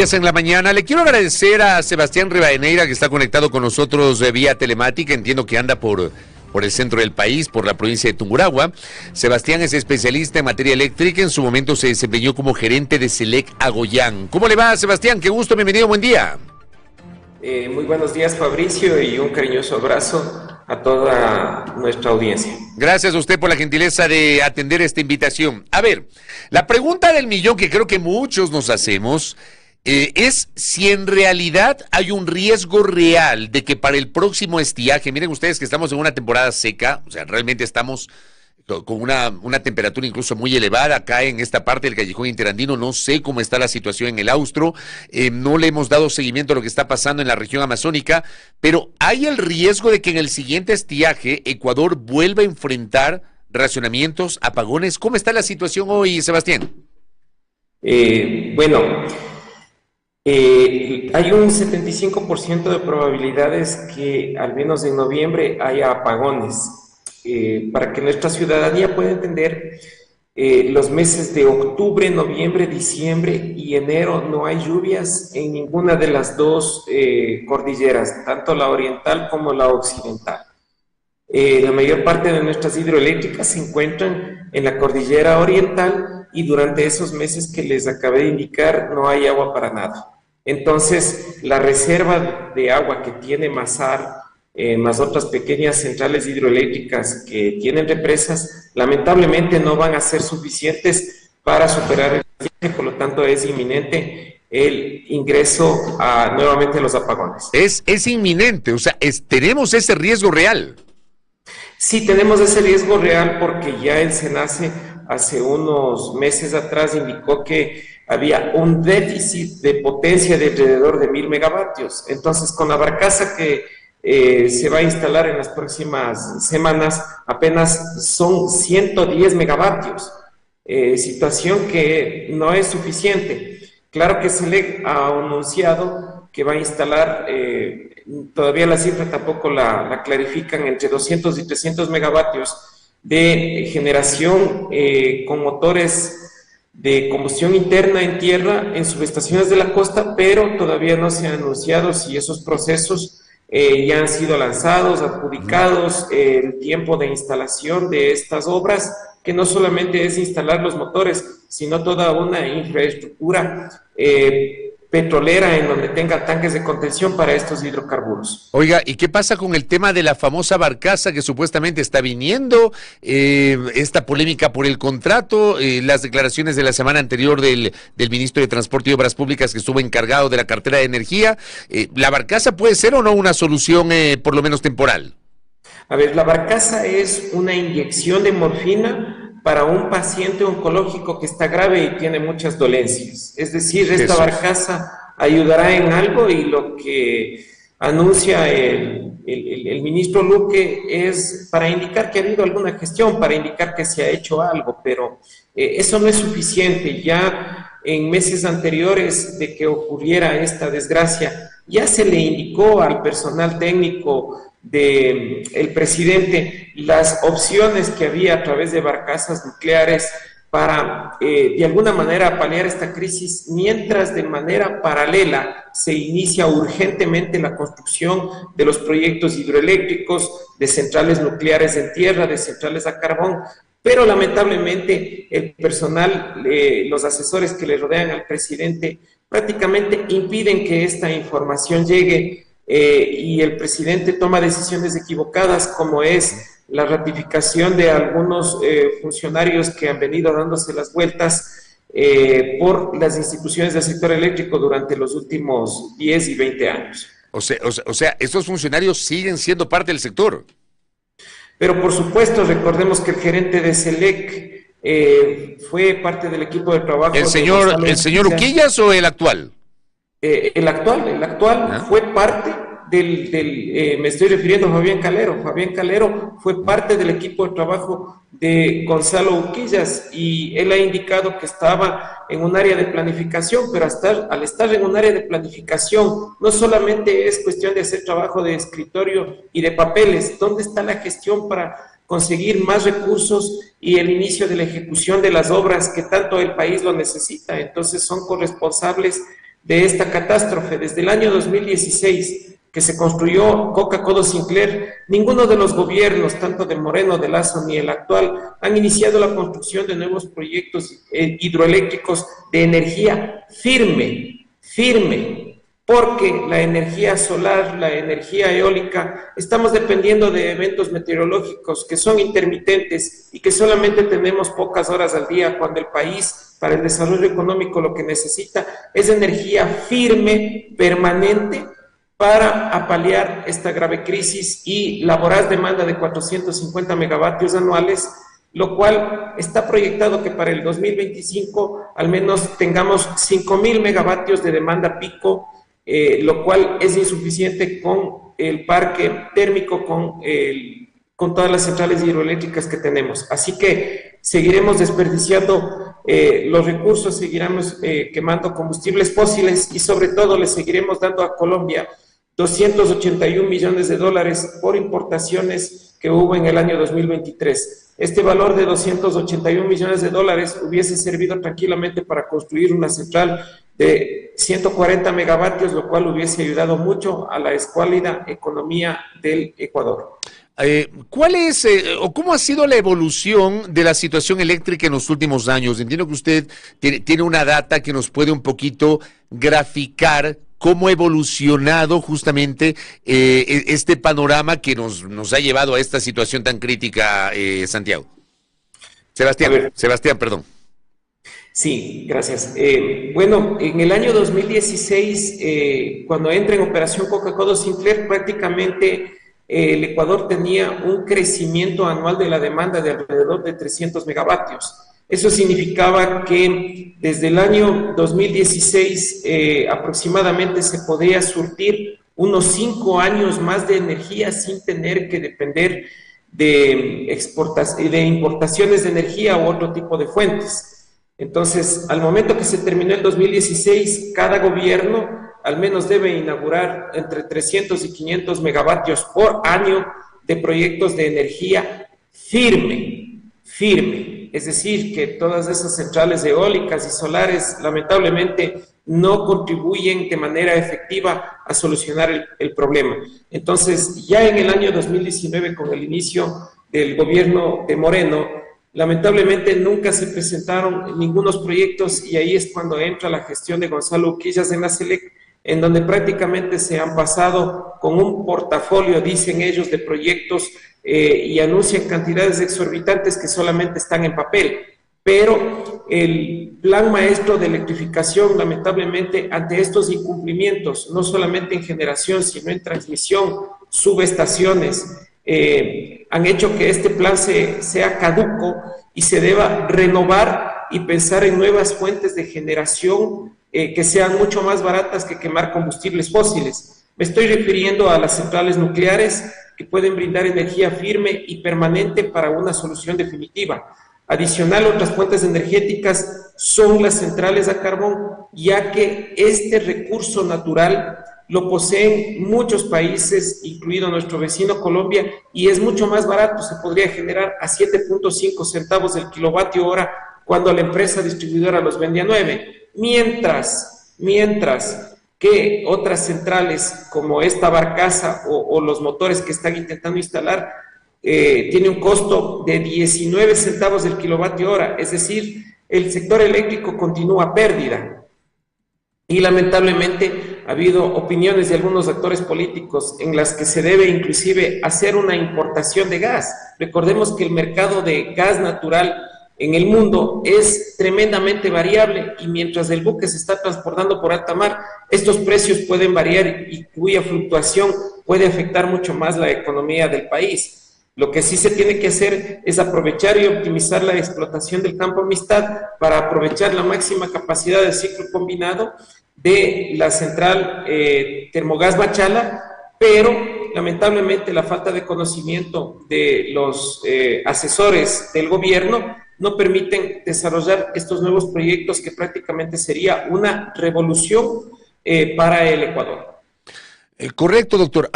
En la mañana le quiero agradecer a Sebastián Rivadeneira, que está conectado con nosotros vía telemática. Entiendo que anda por el centro del país, por la provincia de Tungurahua. Sebastián es especialista en materia eléctrica. En su momento se desempeñó como gerente de Selec Agoyán. ¿Cómo le va, Sebastián? Qué gusto, bienvenido, buen día. Muy buenos días, Fabricio, y un cariñoso abrazo a toda nuestra audiencia. Gracias a usted por la gentileza de atender esta invitación. A ver, la pregunta del millón que creo que muchos nos hacemos es si en realidad hay un riesgo real de que para el próximo estiaje, miren ustedes que estamos en una temporada seca, o sea, realmente estamos con una temperatura incluso muy elevada acá en esta parte del Callejón Interandino. No sé cómo está la situación en el Austro, no le hemos dado seguimiento a lo que está pasando en la región amazónica, pero hay el riesgo de que en el siguiente estiaje Ecuador vuelva a enfrentar racionamientos, apagones. ¿Cómo está la situación hoy, Sebastián? Hay un 75% de probabilidades que al menos en noviembre haya apagones. Para que nuestra ciudadanía pueda entender, los meses de octubre, noviembre, diciembre y enero no hay lluvias en ninguna de las dos cordilleras, tanto la oriental como la occidental. La mayor parte de nuestras hidroeléctricas se encuentran en la cordillera oriental y durante esos meses que les acabé de indicar no hay agua para nada. Entonces, la reserva de agua que tiene Masar, más otras pequeñas centrales hidroeléctricas que tienen represas, lamentablemente no van a ser suficientes para superar el viaje, por lo tanto es inminente el ingreso a nuevamente los apagones. Es inminente, o sea, tenemos ese riesgo real. Sí, tenemos ese riesgo real porque ya el SENACE hace unos meses atrás indicó que había un déficit de potencia de alrededor de 1000 megavatios. Entonces, con la barcaza que se va a instalar en las próximas semanas, apenas son 110 megavatios, situación que no es suficiente. Claro que Selec ha anunciado que va a instalar, todavía la cifra tampoco la clarifican, entre 200 y 300 megavatios de generación con motores de combustión interna en tierra en subestaciones de la costa, pero todavía no se ha anunciado si esos procesos ya han sido lanzados, adjudicados, el tiempo de instalación de estas obras, que no solamente es instalar los motores, sino toda una infraestructura petrolera en donde tenga tanques de contención para estos hidrocarburos. Oiga, ¿y qué pasa con el tema de la famosa barcaza que supuestamente está viniendo? Esta polémica por el contrato, las declaraciones de la semana anterior del ministro de Transporte y Obras Públicas que estuvo encargado de la cartera de energía. ¿La barcaza puede ser o no una solución por lo menos temporal? A ver, la barcaza es una inyección de morfina para un paciente oncológico que está grave y tiene muchas dolencias. Es decir, esta barcaza ayudará en algo, y lo que anuncia el ministro Luque es para indicar que ha habido alguna gestión, para indicar que se ha hecho algo, pero eso no es suficiente. Ya en meses anteriores de que ocurriera esta desgracia, ya se le indicó al personal técnico del presidente las opciones que había a través de barcazas nucleares para de alguna manera paliar esta crisis, mientras de manera paralela se inicia urgentemente la construcción de los proyectos hidroeléctricos, de centrales nucleares en tierra, de centrales a carbón. Pero lamentablemente el personal, los asesores que le rodean al presidente prácticamente impiden que esta información llegue, y el presidente toma decisiones equivocadas, como es la ratificación de algunos funcionarios que han venido dándose las vueltas por las instituciones del sector eléctrico durante los últimos 10 y 20 años. O sea, estos funcionarios siguen siendo parte del sector. Pero por supuesto, recordemos que el gerente de Selec fue parte del equipo de trabajo. ¿El señor Uquillas o el actual? El actual fue parte me estoy refiriendo a Fabián Calero. Fabián Calero fue parte del equipo de trabajo de Gonzalo Uquillas, y él ha indicado que estaba en un área de planificación, pero al estar en un área de planificación no solamente es cuestión de hacer trabajo de escritorio y de papeles. ¿Dónde está la gestión para conseguir más recursos y el inicio de la ejecución de las obras que tanto el país lo necesita? Entonces son corresponsables de esta catástrofe. Desde el año 2016, que se construyó Coca-Cola Sinclair, ninguno de los gobiernos, tanto de Moreno, de Lasso ni el actual, han iniciado la construcción de nuevos proyectos hidroeléctricos de energía firme, porque la energía solar, la energía eólica, estamos dependiendo de eventos meteorológicos que son intermitentes y que solamente tenemos pocas horas al día, cuando el país, para el desarrollo económico, lo que necesita es energía firme, permanente, para apalear esta grave crisis y la voraz demanda de 450 megavatios anuales, lo cual está proyectado que para el 2025 al menos tengamos 5.000 megavatios de demanda pico, lo cual es insuficiente con el parque térmico, con todas las centrales hidroeléctricas que tenemos. Así que seguiremos desperdiciando los recursos, seguiremos quemando combustibles fósiles y sobre todo le seguiremos dando a Colombia 281 millones de dólares por importaciones que hubo en el año 2023. Este valor de 281 millones de dólares hubiese servido tranquilamente para construir una central de 140 megavatios, lo cual hubiese ayudado mucho a la escuálida economía del Ecuador. ¿Cuál es o cómo ha sido la evolución de la situación eléctrica en los últimos años? Entiendo que usted tiene una data que nos puede un poquito graficar cómo ha evolucionado justamente este panorama que nos ha llevado a esta situación tan crítica, Santiago. Sebastián, perdón. Sí, gracias. Bueno, en el año 2016, cuando entra en operación Coca-Cola Sinclair, prácticamente el Ecuador tenía un crecimiento anual de la demanda de alrededor de 300 megavatios. Eso significaba que desde el año 2016 aproximadamente se podía surtir unos 5 años más de energía sin tener que depender de importaciones de energía u otro tipo de fuentes. Entonces, al momento que se terminó el 2016, cada gobierno al menos debe inaugurar entre 300 y 500 megavatios por año de proyectos de energía firme. Es decir, que todas esas centrales eólicas y solares lamentablemente no contribuyen de manera efectiva a solucionar el problema. Entonces, ya en el año 2019, con el inicio del gobierno de Moreno, lamentablemente nunca se presentaron ningunos proyectos y ahí es cuando entra la gestión de Gonzalo Urquillas en la SELEC, en donde prácticamente se han pasado con un portafolio, dicen ellos, de proyectos y anuncian cantidades exorbitantes que solamente están en papel. Pero el plan maestro de electrificación, lamentablemente, ante estos incumplimientos, no solamente en generación, sino en transmisión, subestaciones, han hecho que este plan sea caduco y se deba renovar y pensar en nuevas fuentes de generación que sean mucho más baratas que quemar combustibles fósiles. Me estoy refiriendo a las centrales nucleares que pueden brindar energía firme y permanente para una solución definitiva. Adicional, otras fuentes energéticas son las centrales a carbón, ya que este recurso natural lo poseen muchos países, incluido nuestro vecino Colombia, y es mucho más barato, se podría generar a 7.5 centavos del kilovatio hora cuando la empresa distribuidora los vende a 9. Mientras que otras centrales como esta barcaza o los motores que están intentando instalar tiene un costo de 19 centavos del kilovatio hora, es decir, el sector eléctrico continúa a pérdida. Y lamentablemente ha habido opiniones de algunos actores políticos en las que se debe inclusive hacer una importación de gas. Recordemos que el mercado de gas natural en el mundo es tremendamente variable y mientras el buque se está transportando por alta mar, estos precios pueden variar y cuya fluctuación puede afectar mucho más la economía del país. Lo que sí se tiene que hacer es aprovechar y optimizar la explotación del campo Amistad para aprovechar la máxima capacidad del ciclo combinado de la central Termogas Machala, pero lamentablemente la falta de conocimiento de los asesores del gobierno no permiten desarrollar estos nuevos proyectos que prácticamente sería una revolución para el Ecuador. Correcto, doctor.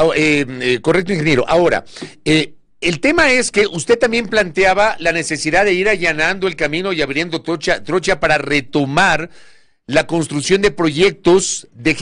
Correcto, ingeniero. Ahora, el tema es que usted también planteaba la necesidad de ir allanando el camino y abriendo trocha para retomar la construcción de proyectos de